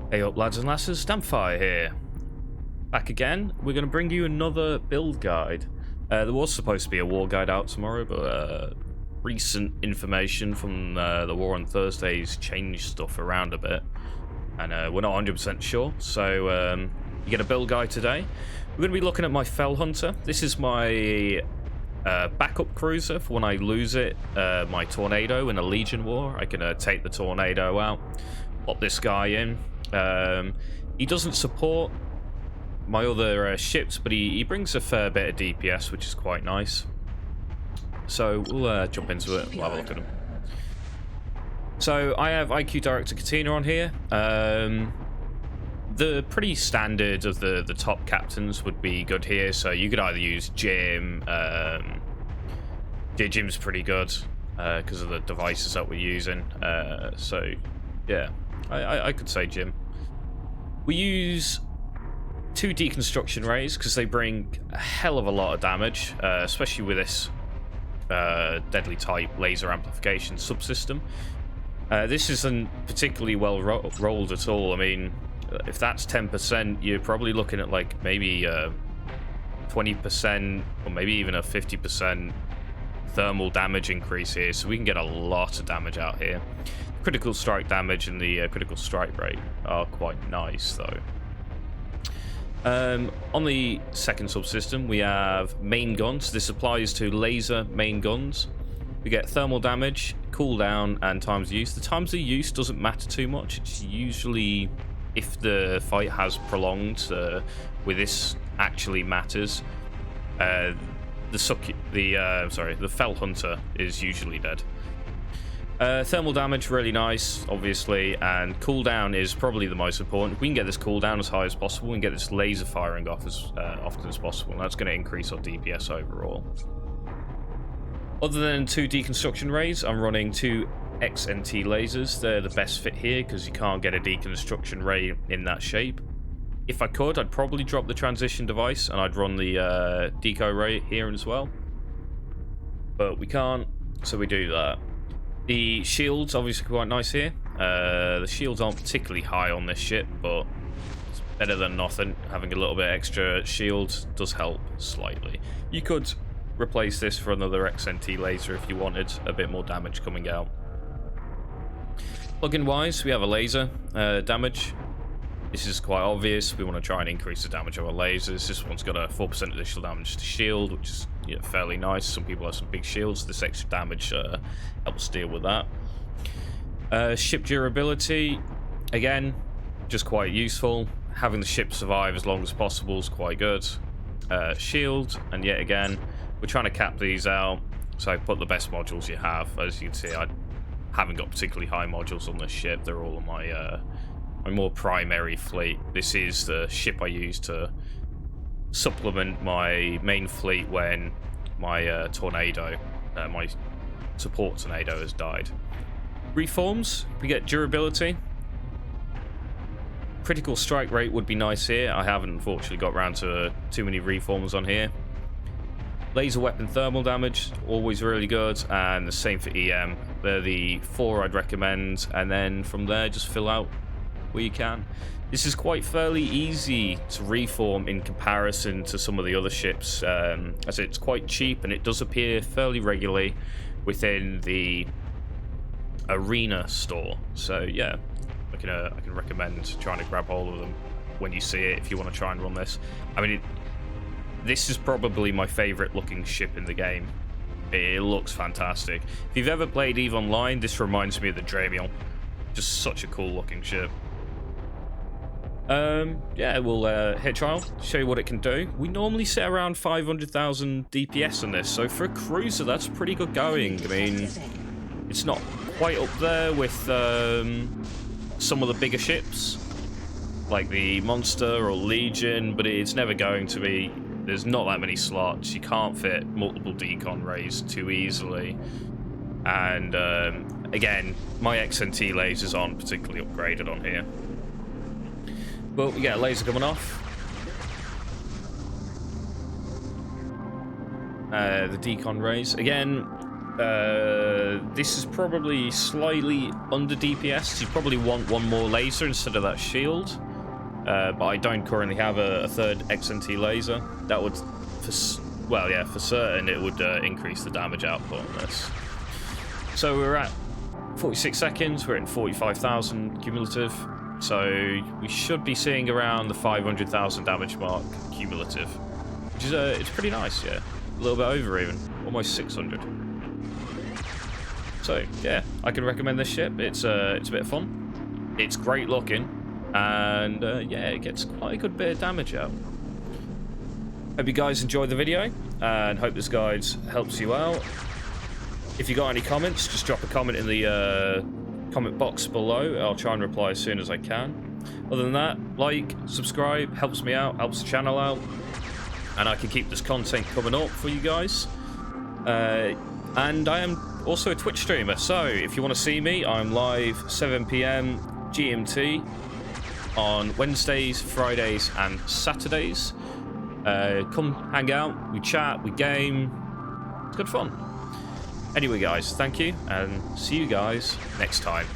Hey up lads and lasses, Stampfire here. Back again. We're going to bring you another build guide. There was supposed to be a war guide out tomorrow, but recent information from the war on Thursdays changed stuff around a bit. And we're not 100% sure, so you get a build guide today. We're going to be looking at my Felhunter. This is my backup cruiser for when I lose it, my Tornado in a Legion war. I can take the Tornado out, pop this guy in. He doesn't support my other ships, but he brings a fair bit of DPS, which is quite nice. So we'll jump into it. We'll have a look at him. So I have IQ Director Katina on here. The pretty standard of the top captains would be good here. So you could either use Jim. Jim's pretty good because of the devices that we're using. So yeah, I could say Jim. We use 2 deconstruction rays because they bring a hell of a lot of damage, especially with this deadly type laser amplification subsystem. This isn't particularly well rolled at all. I mean, if that's 10%, you're probably looking at like maybe 20% or maybe even a 50% thermal damage increase here, so we can get a lot of damage out here. Critical strike damage and the critical strike rate are quite nice though. On the second subsystem we have main guns. This applies to laser main guns. We get thermal damage, cooldown, and times of use. The times of use doesn't matter too much. It's usually if the fight has prolonged, with this actually matters. The Felhunter is usually dead. Thermal damage, really nice, obviously, and cooldown is probably the most important. If we can get this cooldown as high as possible, we can get this laser firing off as often as possible, and that's going to increase our DPS overall. Other than 2 deconstruction rays, I'm running 2 XNT lasers. They're the best fit here because you can't get a deconstruction ray in that shape. If I could, I'd probably drop the transition device and I'd run the deco ray here as well. But we can't, so we do that. The shields obviously quite nice here. The shields aren't particularly high on this ship, but it's better than nothing. Having a little bit extra shield does help slightly. You could replace this for another XNT laser if you wanted a bit more damage coming out. Plugin wise, we have a laser damage. This is quite obvious. We want to try and increase the damage of our lasers. This one's got a 4% additional damage to shield, which is fairly nice. Some people have some big shields. This extra damage helps deal with that. Ship durability, again, just quite useful. Having the ship survive as long as possible is quite good. Shield, and yet again, we're trying to cap these out. So put the best modules you have. As you can see, I haven't got particularly high modules on this ship. They're all on my more primary fleet. This is the ship I use to supplement my main fleet when my Tornado, my support Tornado has died. Reforms, we get durability. Critical strike rate would be nice here. I haven't unfortunately got around to too many reforms on here. Laser weapon thermal damage, always really good, and the same for EM. They're the 4 I'd recommend, and then from there just fill out where you can. This is quite fairly easy to reform in comparison to some of the other ships, as it's quite cheap and it does appear fairly regularly within the arena store. So yeah, I can recommend trying to grab hold of them when you see it if you want to try and run this. I mean, this is probably my favorite looking ship in the game. It looks fantastic. If you've ever played EVE Online, this reminds me of the Dramion. Just such a cool looking ship. Yeah, we'll hit trial, show you what it can do. We normally set around 500,000 DPS on this, so for a cruiser, that's pretty good going. I mean, it's not quite up there with some of the bigger ships, like the Monster or Legion, but it's never going to be. There's not that many slots. You can't fit multiple decon rays too easily. And again, my XNT lasers aren't particularly upgraded on here. But we get a laser coming off. The decon rays. Again, This is probably slightly under DPS. You probably want one more laser instead of that shield. But I don't currently have a third XNT laser. That would, for certain, it would increase the damage output on this. So we're at 46 seconds. We're at 45,000 cumulative. So we should be seeing around the 500,000 damage mark cumulative, which is it's pretty nice. Yeah, a little bit over even, almost 600. So yeah, I can recommend this ship. It's a bit of fun. It's great looking, and yeah, it gets quite a good bit of damage out. Hope you guys enjoyed the video, and hope this guide helps you out. If you got any comments, just drop a comment in the comment box below. I'll try and reply as soon as I can. Other than that, like, subscribe, helps me out, helps the channel out, and I can keep this content coming up for you guys. And I am also a Twitch streamer, so if you want to see me, I'm live 7 PM GMT on Wednesdays, Fridays, and Saturdays. Come hang out, we chat, we game. It's good fun. Anyway, guys, thank you, and see you guys next time.